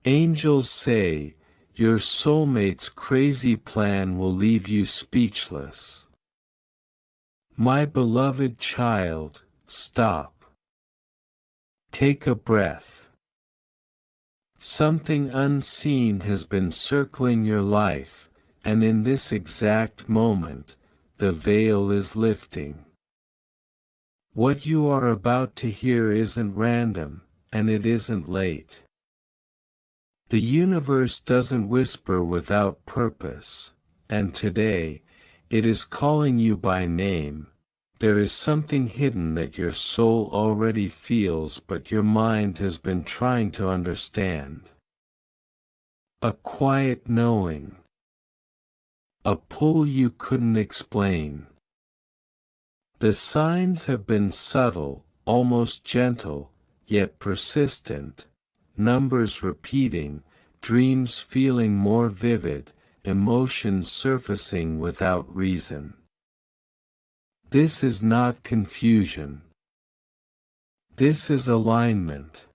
Angels say, your soulmate's crazy plan will leave you speechless. My beloved child, stop. Take a breath. Something unseen has been circling your life, and in this exact moment, the veil is lifting. What you are about to hear isn't random, and it isn't late. The universe doesn't whisper without purpose, and today, it is calling you by name. There is something hidden that your soul already feels but your mind has been trying to understand. A quiet knowing. A pull you couldn't explain. The signs have been subtle, almost gentle, yet persistent. Numbers repeating, dreams feeling more vivid, emotions surfacing without reason. This is not confusion. This is alignment.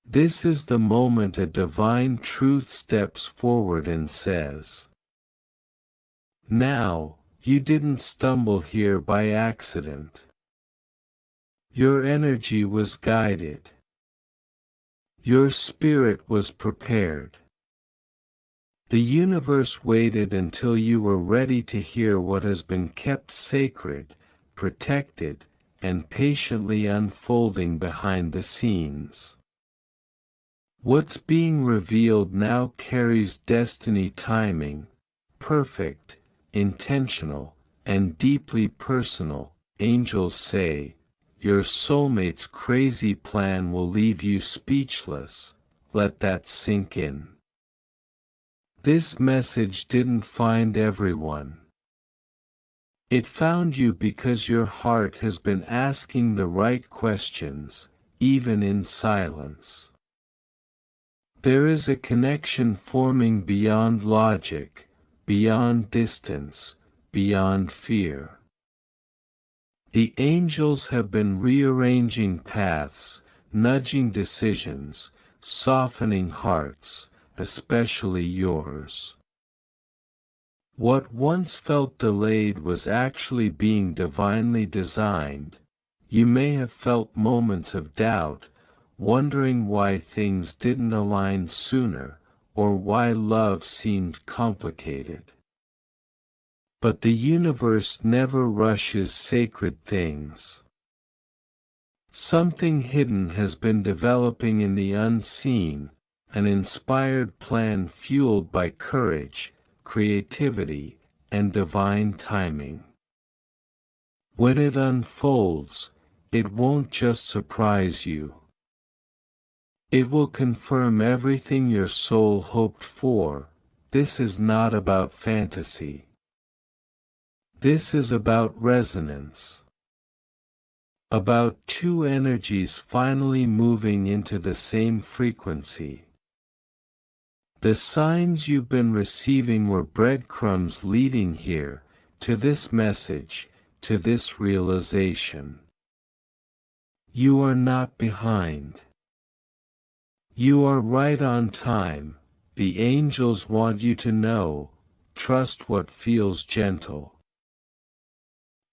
This is the moment a divine truth steps forward and says, now, you didn't stumble here by accident. Your energy was guided. Your spirit was prepared. The universe waited until you were ready to hear what has been kept sacred, protected, and patiently unfolding behind the scenes. What's being revealed now carries destiny timing, perfect, intentional, and deeply personal. Angels say, your soulmate's crazy plan will leave you speechless. Let that sink in. This message didn't find everyone. It found you because your heart has been asking the right questions, even in silence. There is a connection forming beyond logic, beyond distance, beyond fear. The angels have been rearranging paths, nudging decisions, softening hearts, especially yours. What once felt delayed was actually being divinely designed. You may have felt moments of doubt, wondering why things didn't align sooner, or why love seemed complicated. But the universe never rushes sacred things. Something hidden has been developing in the unseen, an inspired plan fueled by courage, creativity, and divine timing. When it unfolds, it won't just surprise you. It will confirm everything your soul hoped for. This is not about fantasy. This is about resonance. About two energies finally moving into the same frequency. The signs you've been receiving were breadcrumbs leading here, to this message, to this realization. You are not behind. You are right on time. The angels want you to know, trust what feels gentle.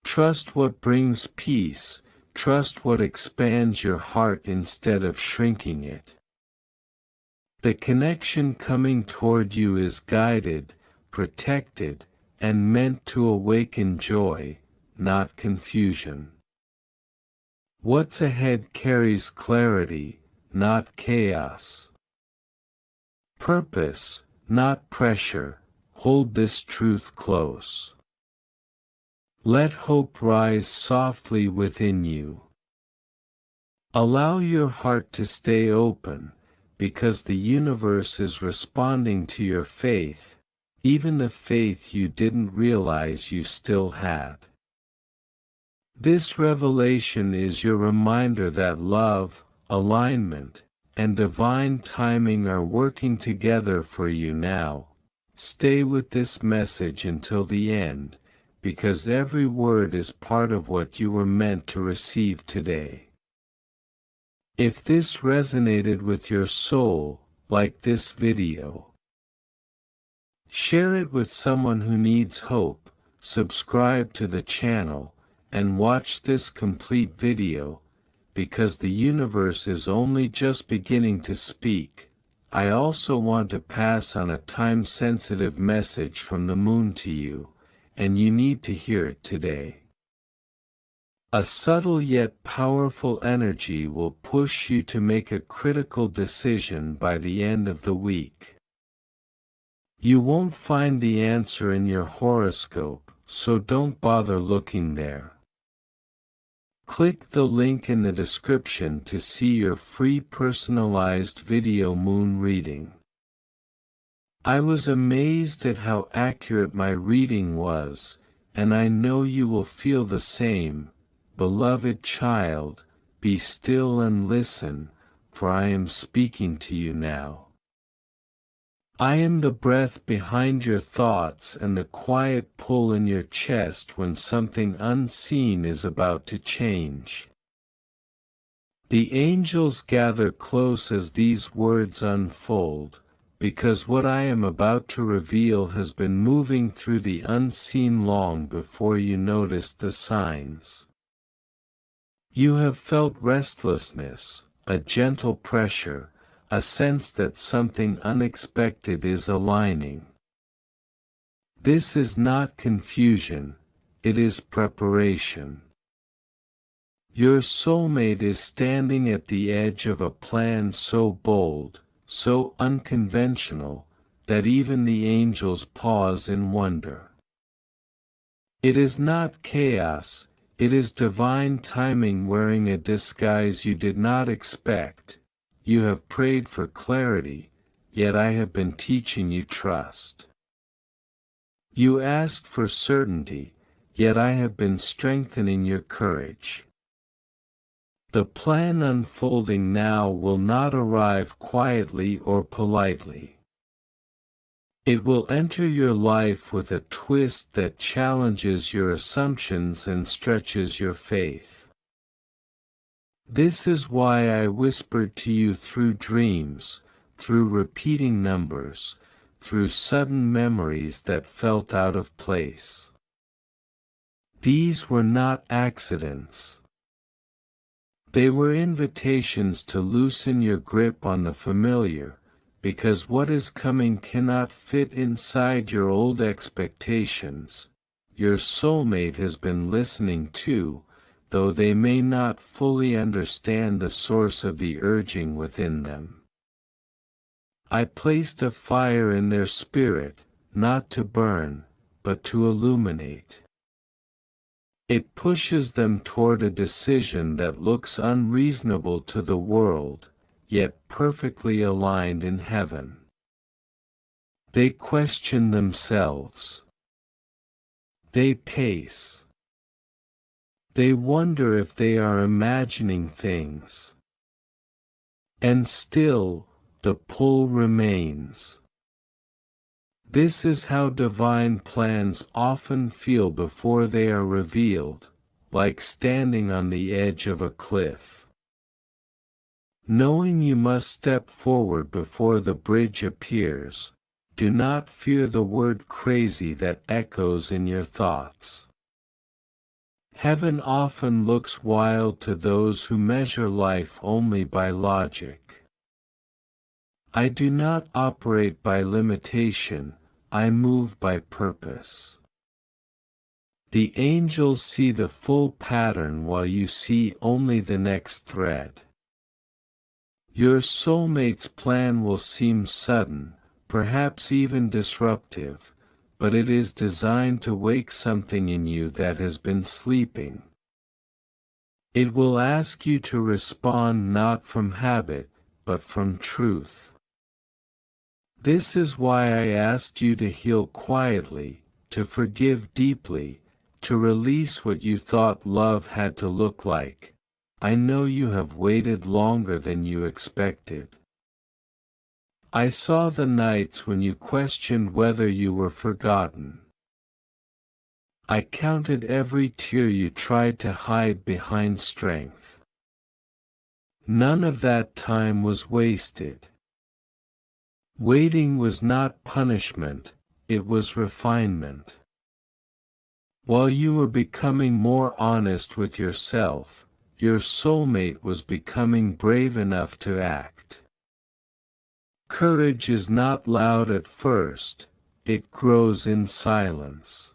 Trust what brings peace, trust what expands your heart instead of shrinking it. The connection coming toward you is guided, protected, and meant to awaken joy, not confusion. What's ahead carries clarity, not chaos. Purpose, not pressure. Hold this truth close. Let hope rise softly within you. Allow your heart to stay open, because the universe is responding to your faith, even the faith you didn't realize you still had. This revelation is your reminder that love, alignment, and divine timing are working together for you now. Stay with this message until the end, because every word is part of what you were meant to receive today. If this resonated with your soul, like this video. Share it with someone who needs hope, subscribe to the channel, and watch this complete video, because the universe is only just beginning to speak. I also want to pass on a time-sensitive message from the moon to you, and you need to hear it today. A subtle yet powerful energy will push you to make a critical decision by the end of the week. You won't find the answer in your horoscope, so don't bother looking there. Click the link in the description to see your free personalized video moon reading. I was amazed at how accurate my reading was, and I know you will feel the same. Beloved child, be still and listen, for I am speaking to you now. I am the breath behind your thoughts and the quiet pull in your chest when something unseen is about to change. The angels gather close as these words unfold, because what I am about to reveal has been moving through the unseen long before you noticed the signs. You have felt restlessness, a gentle pressure, a sense that something unexpected is aligning. This is not confusion, it is preparation. Your soulmate is standing at the edge of a plan so bold, so unconventional, that even the angels pause in wonder. It is not chaos, it is divine timing wearing a disguise you did not expect. You have prayed for clarity, yet I have been teaching you trust. You asked for certainty, yet I have been strengthening your courage. The plan unfolding now will not arrive quietly or politely. It will enter your life with a twist that challenges your assumptions and stretches your faith. This is why I whispered to you through dreams, through repeating numbers, through sudden memories that felt out of place. These were not accidents. They were invitations to loosen your grip on the familiar, because what is coming cannot fit inside your old expectations. Your soulmate has been listening too, though they may not fully understand the source of the urging within them. I placed a fire in their spirit, not to burn, but to illuminate. It pushes them toward a decision that looks unreasonable to the world, yet perfectly aligned in heaven. They question themselves. They pace. They wonder if they are imagining things. And still, the pull remains. This is how divine plans often feel before they are revealed, like standing on the edge of a cliff. Knowing you must step forward before the bridge appears, do not fear the word crazy that echoes in your thoughts. Heaven often looks wild to those who measure life only by logic. I do not operate by limitation, I move by purpose. The angels see the full pattern while you see only the next thread. Your soulmate's plan will seem sudden, perhaps even disruptive, but it is designed to wake something in you that has been sleeping. It will ask you to respond not from habit, but from truth. This is why I asked you to heal quietly, to forgive deeply, to release what you thought love had to look like. I know you have waited longer than you expected. I saw the nights when you questioned whether you were forgotten. I counted every tear you tried to hide behind strength. None of that time was wasted. Waiting was not punishment, it was refinement. While you were becoming more honest with yourself, your soulmate was becoming brave enough to act. Courage is not loud at first, it grows in silence.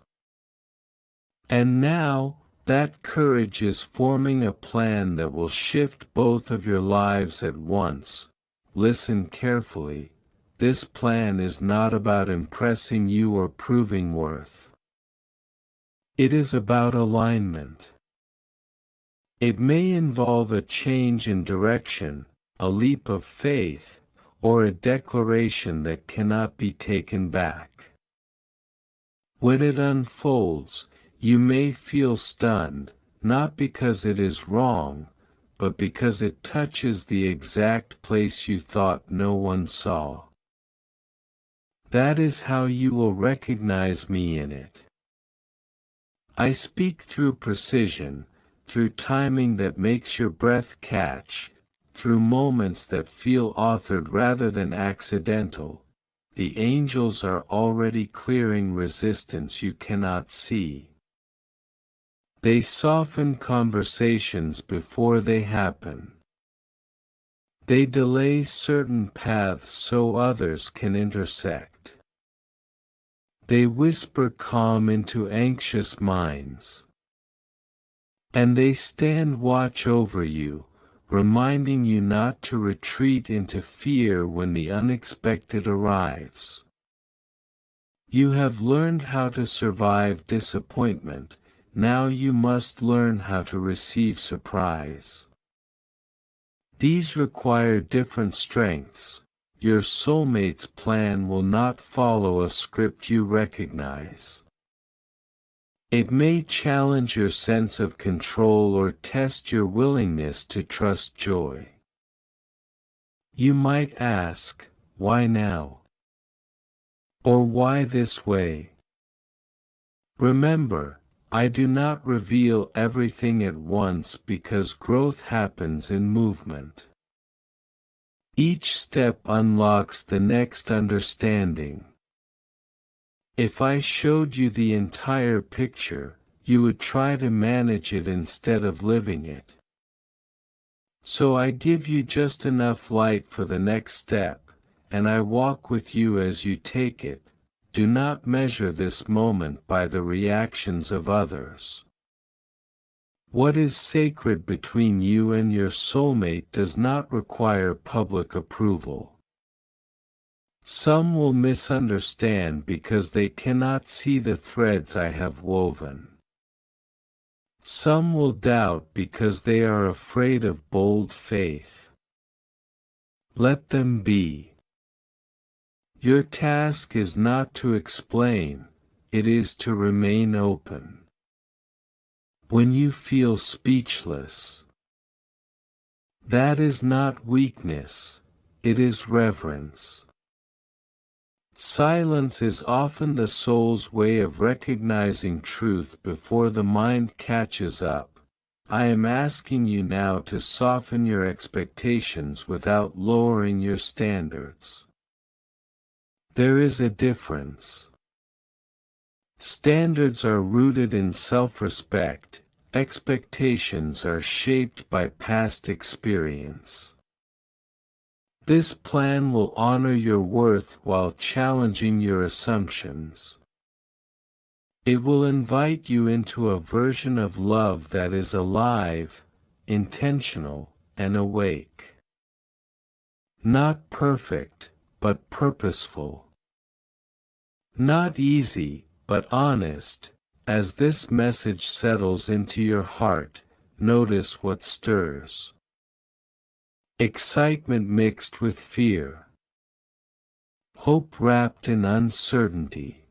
And now, that courage is forming a plan that will shift both of your lives at once. Listen carefully. This plan is not about impressing you or proving worth. It is about alignment. It may involve a change in direction, a leap of faith, or a declaration that cannot be taken back. When it unfolds, you may feel stunned, not because it is wrong, but because it touches the exact place you thought no one saw. That is how you will recognize me in it. I speak through precision, through timing that makes your breath catch, through moments that feel authored rather than accidental. The angels are already clearing resistance you cannot see. They soften conversations before they happen. They delay certain paths so others can intersect. They whisper calm into anxious minds. And they stand watch over you, reminding you not to retreat into fear when the unexpected arrives. You have learned how to survive disappointment, now you must learn how to receive surprise. These require different strengths. Your soulmate's plan will not follow a script you recognize. It may challenge your sense of control or test your willingness to trust joy. You might ask, why now? Or why this way? Remember, I do not reveal everything at once because growth happens in movement. Each step unlocks the next understanding. If I showed you the entire picture, you would try to manage it instead of living it. So I give you just enough light for the next step, and I walk with you as you take it. Do not measure this moment by the reactions of others. What is sacred between you and your soulmate does not require public approval. Some will misunderstand because they cannot see the threads I have woven. Some will doubt because they are afraid of bold faith. Let them be. Your task is not to explain, it is to remain open. When you feel speechless, that is not weakness, it is reverence. Silence is often the soul's way of recognizing truth before the mind catches up. I am asking you now to soften your expectations without lowering your standards. There is a difference. Standards are rooted in self-respect, expectations are shaped by past experience. This plan will honor your worth while challenging your assumptions. It will invite you into a version of love that is alive, intentional, and awake. Not perfect, but purposeful. Not easy, but honest. As this message settles into your heart, notice what stirs. Excitement mixed with fear. Hope wrapped in uncertainty.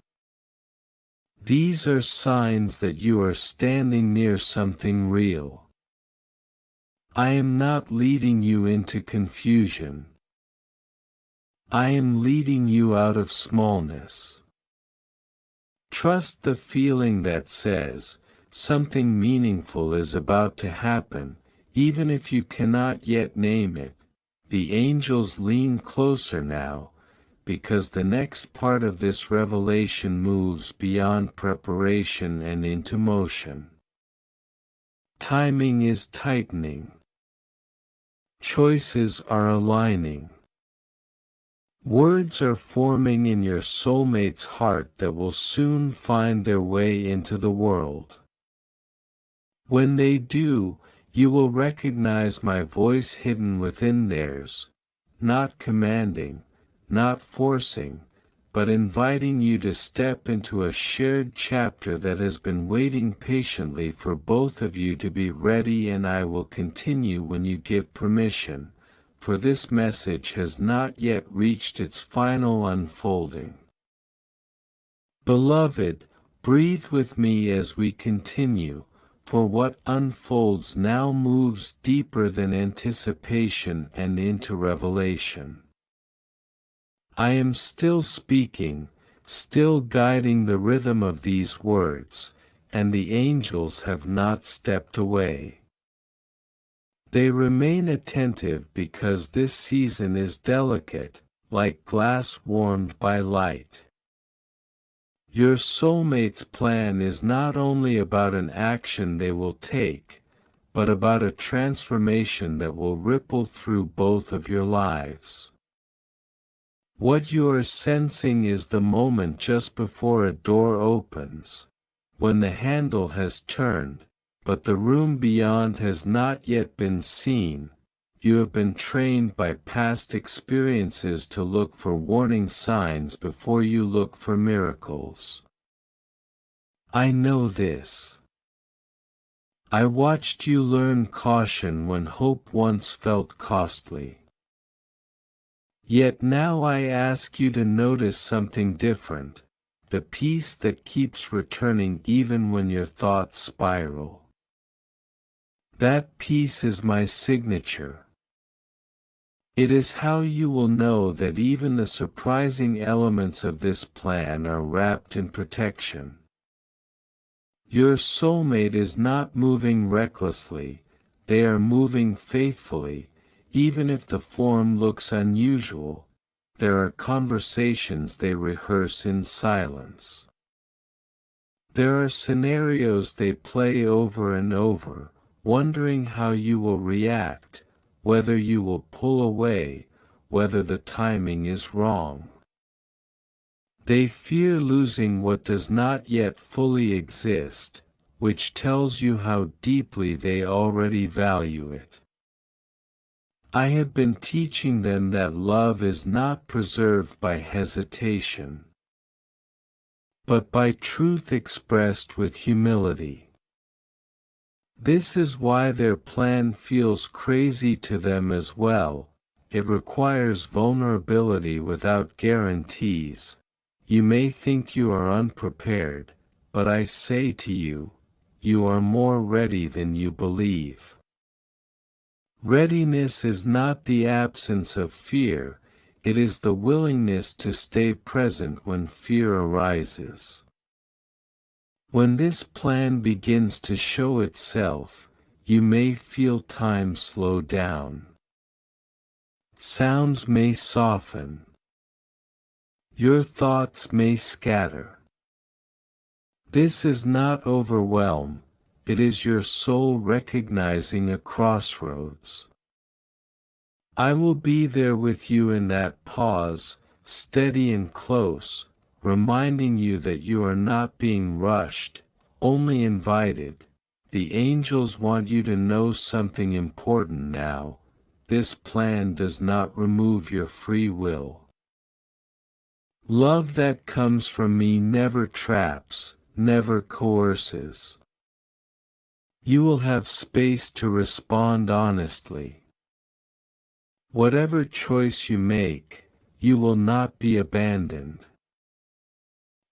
These are signs that you are standing near something real. I am not leading you into confusion. I am leading you out of smallness. Trust the feeling that says, something meaningful is about to happen, even if you cannot yet name it. The angels lean closer now, because the next part of this revelation moves beyond preparation and into motion. Timing is tightening. Choices are aligning. Words are forming in your soulmate's heart that will soon find their way into the world. When they do, you will recognize my voice hidden within theirs, not commanding, not forcing, but inviting you to step into a shared chapter that has been waiting patiently for both of you to be ready, and I will continue when you give permission, for this message has not yet reached its final unfolding. Beloved, breathe with me as we continue, for what unfolds now moves deeper than anticipation and into revelation. I am still speaking, still guiding the rhythm of these words, and the angels have not stepped away. They remain attentive because this season is delicate, like glass warmed by light. Your soulmate's plan is not only about an action they will take, but about a transformation that will ripple through both of your lives. What you are sensing is the moment just before a door opens, when the handle has turned, but the room beyond has not yet been seen. You have been trained by past experiences to look for warning signs before you look for miracles. I know this. I watched you learn caution when hope once felt costly. Yet now I ask you to notice something different, the peace that keeps returning even when your thoughts spiral. That peace is my signature. It is how you will know that even the surprising elements of this plan are wrapped in protection. Your soulmate is not moving recklessly, they are moving faithfully, even if the form looks unusual. There are conversations they rehearse in silence. There are scenarios they play over and over, wondering how you will react, whether you will pull away, whether the timing is wrong. They fear losing what does not yet fully exist, which tells you how deeply they already value it. I have been teaching them that love is not preserved by hesitation, but by truth expressed with humility. This is why their plan feels crazy to them as well. It requires vulnerability without guarantees. You may think you are unprepared, but I say to you, you are more ready than you believe. Readiness is not the absence of fear, it is the willingness to stay present when fear arises. When this plan begins to show itself, you may feel time slow down. Sounds may soften. Your thoughts may scatter. This is not overwhelm, it is your soul recognizing a crossroads. I will be there with you in that pause, steady and close, reminding you that you are not being rushed, only invited. The angels want you to know something important now. This plan does not remove your free will. Love that comes from me never traps, never coerces. You will have space to respond honestly. Whatever choice you make, you will not be abandoned.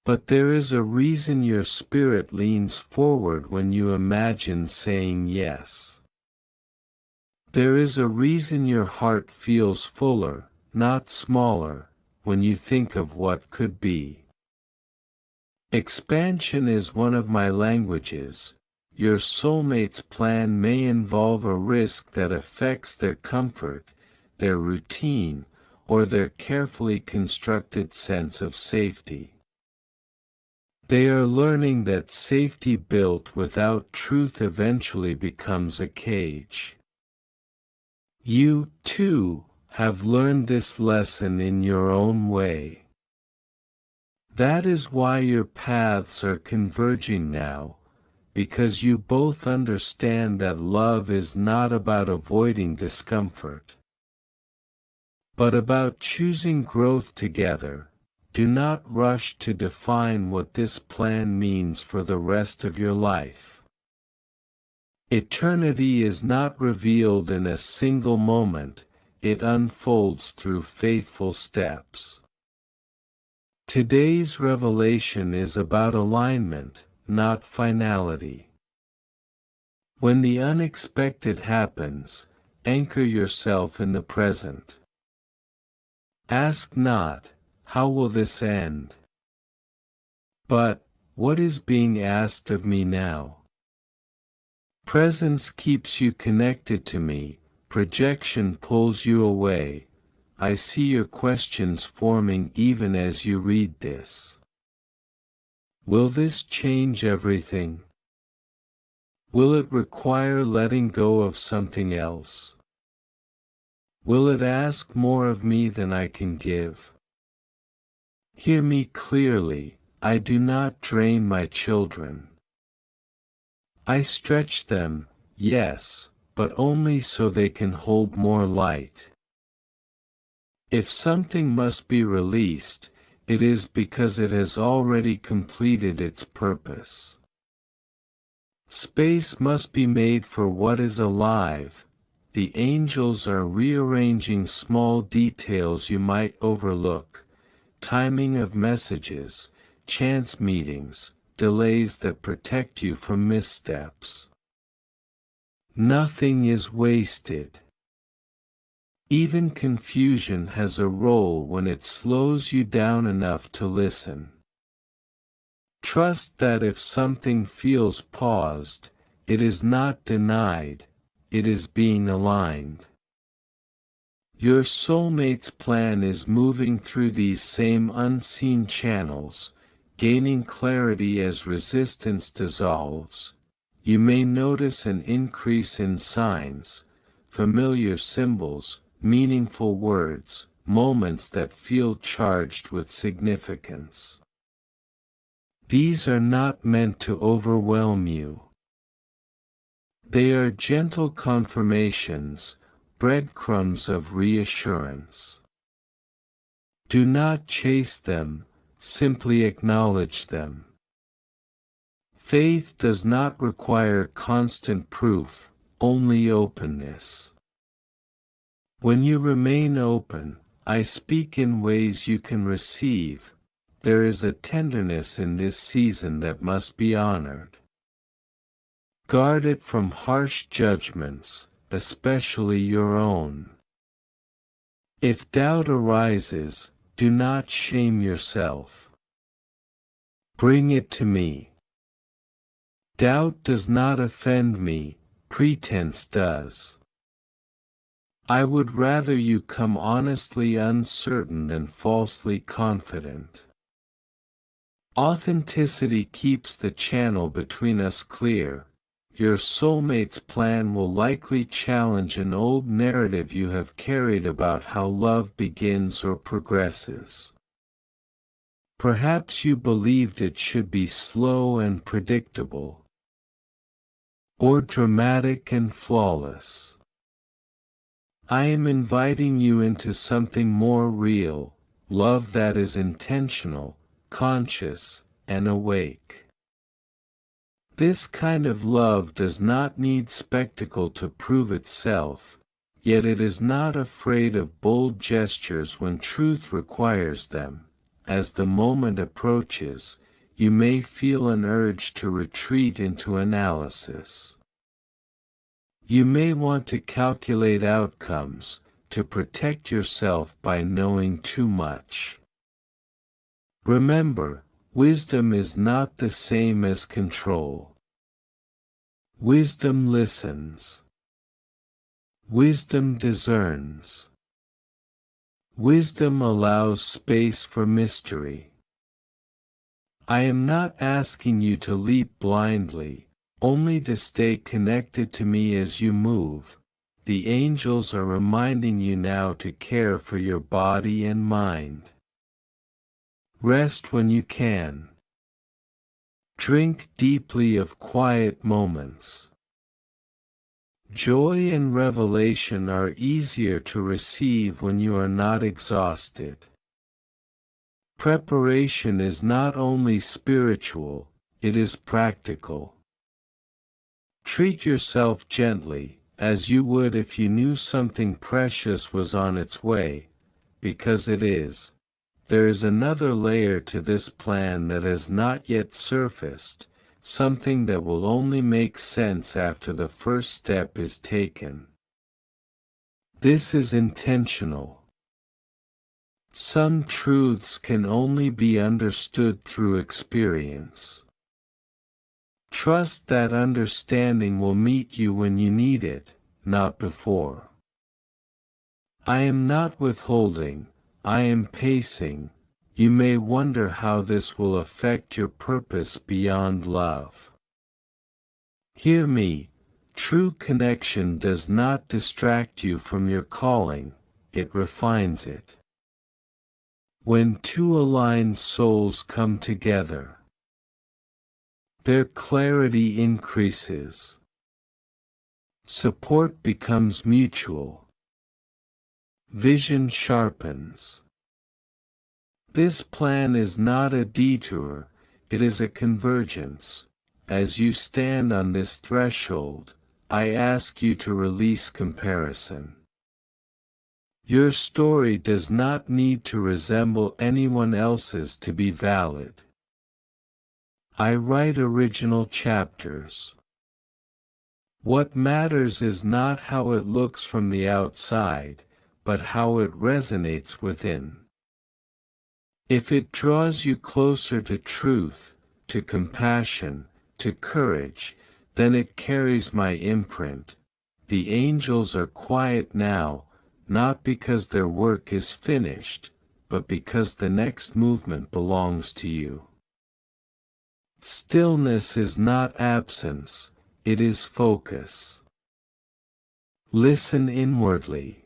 But there is a reason your spirit leans forward when you imagine saying yes. There is a reason your heart feels fuller, not smaller, when you think of what could be. Expansion is one of my languages. Your soulmate's plan may involve a risk that affects their comfort, their routine, or their carefully constructed sense of safety. They are learning that safety built without truth eventually becomes a cage. You, too, have learned this lesson in your own way. That is why your paths are converging now, because you both understand that love is not about avoiding discomfort, but about choosing growth together. Do not rush to define what this plan means for the rest of your life. Eternity is not revealed in a single moment, it unfolds through faithful steps. Today's revelation is about alignment, not finality. When the unexpected happens, anchor yourself in the present. Ask not, how will this end? But, what is being asked of me now? Presence keeps you connected to me, projection pulls you away. I see your questions forming even as you read this. Will this change everything? Will it require letting go of something else? Will it ask more of me than I can give? Hear me clearly, I do not drain my children. I stretch them, yes, but only so they can hold more light. If something must be released, it is because it has already completed its purpose. Space must be made for what is alive. The angels are rearranging small details you might overlook, timing of messages, chance meetings, delays that protect you from missteps. Nothing is wasted. Even confusion has a role when it slows you down enough to listen. Trust that if something feels paused, it is not denied, it is being aligned. Your soulmate's plan is moving through these same unseen channels, gaining clarity as resistance dissolves. You may notice an increase in signs, familiar symbols, meaningful words, moments that feel charged with significance. These are not meant to overwhelm you. They are gentle confirmations, breadcrumbs of reassurance. Do not chase them, simply acknowledge them. Faith does not require constant proof, only openness. When you remain open, I speak in ways you can receive. There is a tenderness in this season that must be honored. Guard it from harsh judgments, especially your own. If doubt arises, do not shame yourself. Bring it to me. Doubt does not offend me, pretense does. I would rather you come honestly uncertain than falsely confident. Authenticity keeps the channel between us clear. Your soulmate's plan will likely challenge an old narrative you have carried about how love begins or progresses. Perhaps you believed it should be slow and predictable, or dramatic and flawless. I am inviting you into something more real, love that is intentional, conscious, and awake. This kind of love does not need spectacle to prove itself, yet it is not afraid of bold gestures when truth requires them. As the moment approaches, you may feel an urge to retreat into analysis. You may want to calculate outcomes, to protect yourself by knowing too much. Remember, wisdom is not the same as control. Wisdom listens. Wisdom discerns. Wisdom allows space for mystery. I am not asking you to leap blindly, only to stay connected to me as you move. The angels are reminding you now to care for your body and mind. Rest when you can. Drink deeply of quiet moments. Joy and revelation are easier to receive when you are not exhausted. Preparation is not only spiritual, it is practical. Treat yourself gently, as you would if you knew something precious was on its way, because it is. There is another layer to this plan that has not yet surfaced, something that will only make sense after the first step is taken. This is intentional. Some truths can only be understood through experience. Trust that understanding will meet you when you need it, not before. I am not withholding, I am pacing. You may wonder how this will affect your purpose beyond love. Hear me, true connection does not distract you from your calling, it refines it. When two aligned souls come together, their clarity increases. Support becomes mutual. Vision sharpens. This plan is not a detour, it is a convergence. As you stand on this threshold, I ask you to release comparison. Your story does not need to resemble anyone else's to be valid. I write original chapters. What matters is not how it looks from the outside, but how it resonates within. If it draws you closer to truth, to compassion, to courage, then it carries my imprint. The angels are quiet now, not because their work is finished, but because the next movement belongs to you. Stillness is not absence, it is focus. Listen inwardly.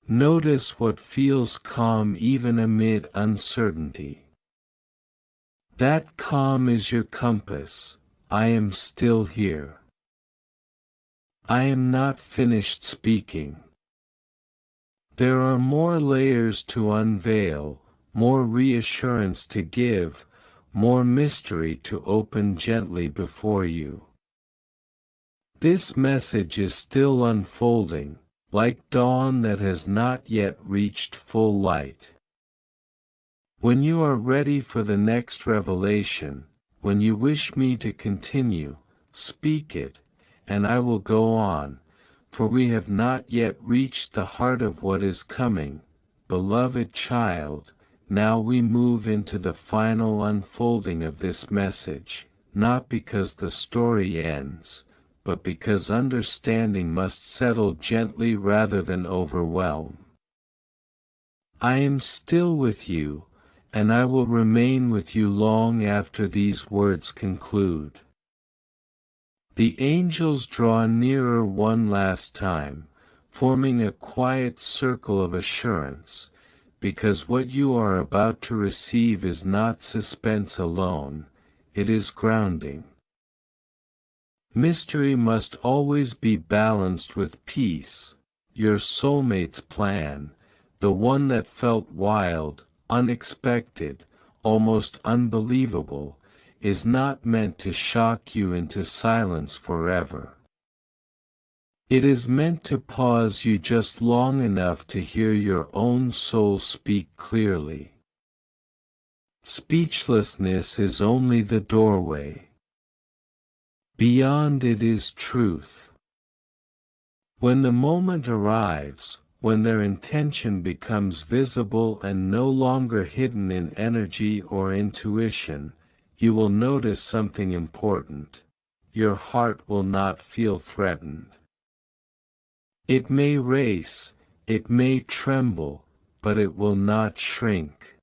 Notice what feels calm even amid uncertainty. That calm is your compass. I am still here. I am not finished speaking. There are more layers to unveil, more reassurance to give, more mystery to open gently before you. This message is still unfolding, like dawn that has not yet reached full light. When you are ready for the next revelation, when you wish me to continue, speak it, and I will go on, for we have not yet reached the heart of what is coming, beloved child. Now we move into the final unfolding of this message, not because the story ends, but because understanding must settle gently rather than overwhelm. I am still with you, and I will remain with you long after these words conclude. The angels draw nearer one last time, forming a quiet circle of assurance, because what you are about to receive is not suspense alone, it is grounding. Mystery must always be balanced with peace. Your soulmate's plan, the one that felt wild, unexpected, almost unbelievable, is not meant to shock you into silence forever. It is meant to pause you just long enough to hear your own soul speak clearly. Speechlessness is only the doorway. Beyond it is truth. When the moment arrives, when their intention becomes visible and no longer hidden in energy or intuition, you will notice something important. Your heart will not feel threatened. It may race, It may tremble, but it will not shrink.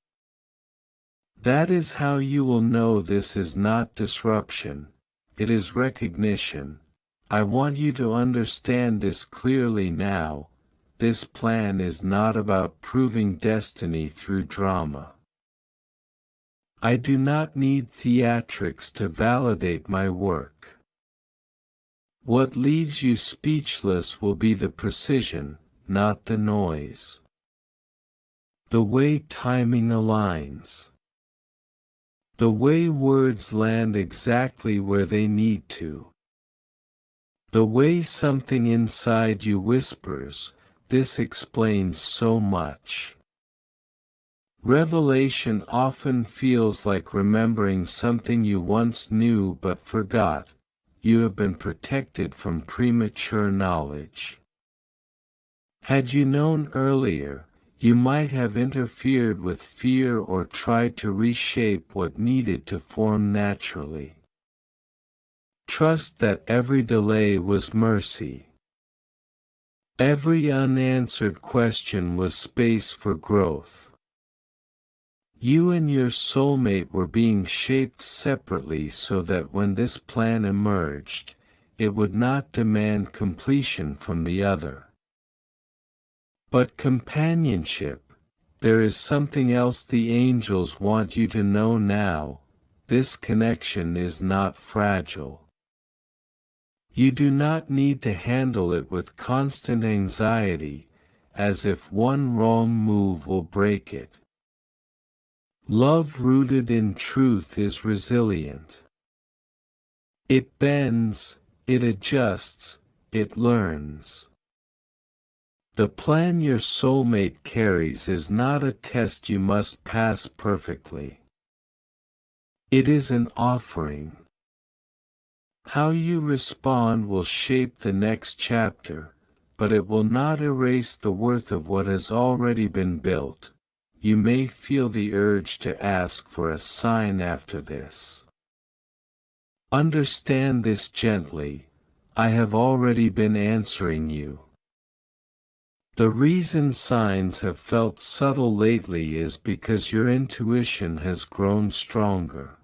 That is how you will know this is not disruption, it is recognition. I want you to understand this clearly now. This plan is not about proving destiny through drama. I do not need theatrics to validate my work. What leaves you speechless will be the precision, not the noise. The way timing aligns. The way words land exactly where they need to. The way something inside you whispers, "This explains so much." Revelation often feels like remembering something you once knew but forgot. You have been protected from premature knowledge. Had you known earlier, you might have interfered with fear or tried to reshape what needed to form naturally. Trust that every delay was mercy. Every unanswered question was space for growth. You and your soulmate were being shaped separately so that when this plan emerged, it would not demand completion from the other. But companionship, there is something else the angels want you to know now. This connection is not fragile. You do not need to handle it with constant anxiety, as if one wrong move will break it. Love rooted in truth is resilient. It bends, it adjusts, it learns. The plan your soulmate carries is not a test you must pass perfectly. It is an offering. How you respond will shape the next chapter, but it will not erase the worth of what has already been built. You may feel the urge to ask for a sign after this. Understand this gently. I have already been answering you. The reason signs have felt subtle lately is because your intuition has grown stronger.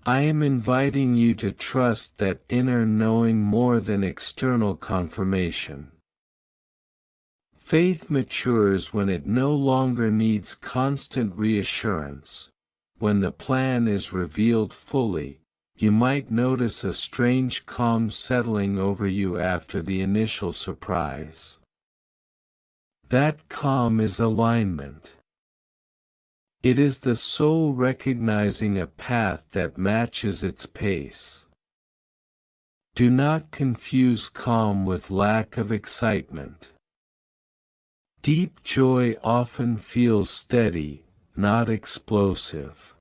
I am inviting you to trust that inner knowing more than external confirmation. Faith matures when it no longer needs constant reassurance. When the plan is revealed fully, you might notice a strange calm settling over you after the initial surprise. That calm is alignment. It is the soul recognizing a path that matches its pace. Do not confuse calm with lack of excitement. Deep joy often feels steady, not explosive.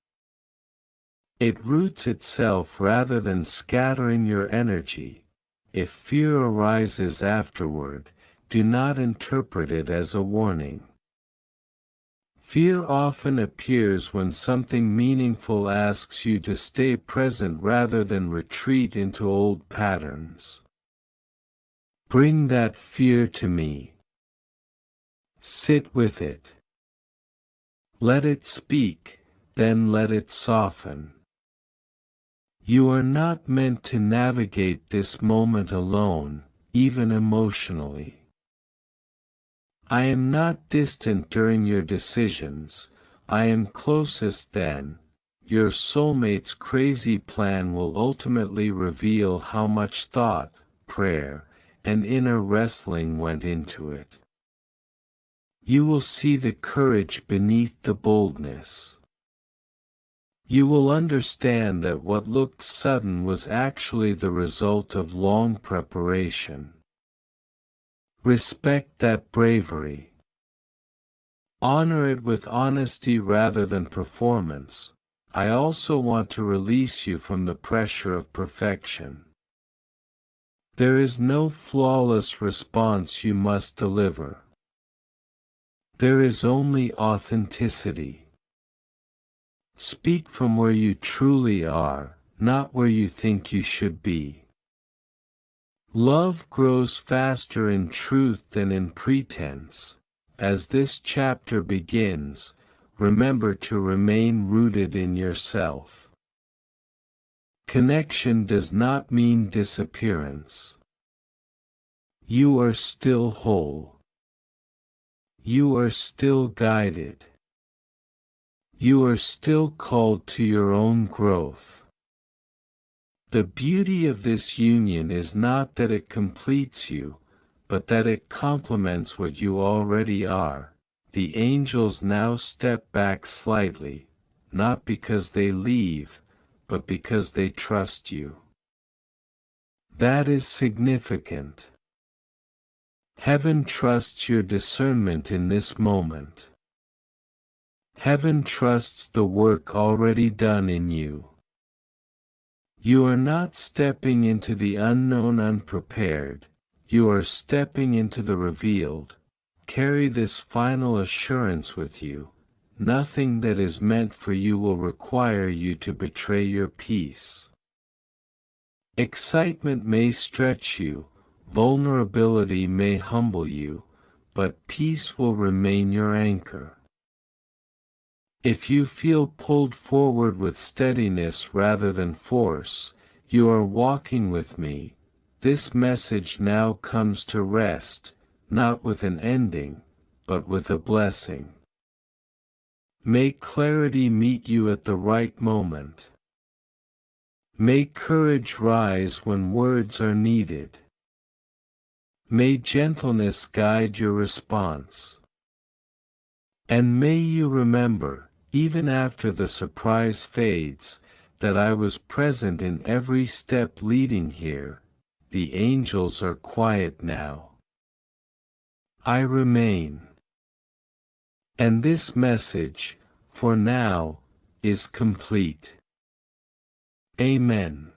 It roots itself rather than scattering your energy. If fear arises afterward, do not interpret it as a warning. Fear often appears when something meaningful asks you to stay present rather than retreat into old patterns. Bring that fear to me. Sit with it. Let it speak, then let it soften. You are not meant to navigate this moment alone, even emotionally. I am not distant during your decisions, I am closest then. Your soulmate's crazy plan will ultimately reveal how much thought, prayer, and inner wrestling went into it. You will see the courage beneath the boldness. You will understand that what looked sudden was actually the result of long preparation. Respect that bravery. Honor it with honesty rather than performance. I also want to release you from the pressure of perfection. There is no flawless response you must deliver. There is only authenticity. Speak from where you truly are, not where you think you should be. Love grows faster in truth than in pretense. As this chapter begins, remember to remain rooted in yourself. Connection does not mean disappearance. You are still whole. You are still guided. You are still called to your own growth. The beauty of this union is not that it completes you, but that it complements what you already are. The angels now step back slightly, not because they leave, but because they trust you. That is significant. Heaven trusts your discernment in this moment. Heaven trusts the work already done in you. You are not stepping into the unknown unprepared, you are stepping into the revealed. Carry this final assurance with you: nothing that is meant for you will require you to betray your peace. Excitement may stretch you, vulnerability may humble you, but peace will remain your anchor. If you feel pulled forward with steadiness rather than force, you are walking with me. This message now comes to rest, not with an ending, but with a blessing. May clarity meet you at the right moment. May courage rise when words are needed. May gentleness guide your response. And may you remember, even after the surprise fades, that I was present in every step leading here. The angels are quiet now. I remain. And this message, for now, is complete. Amen.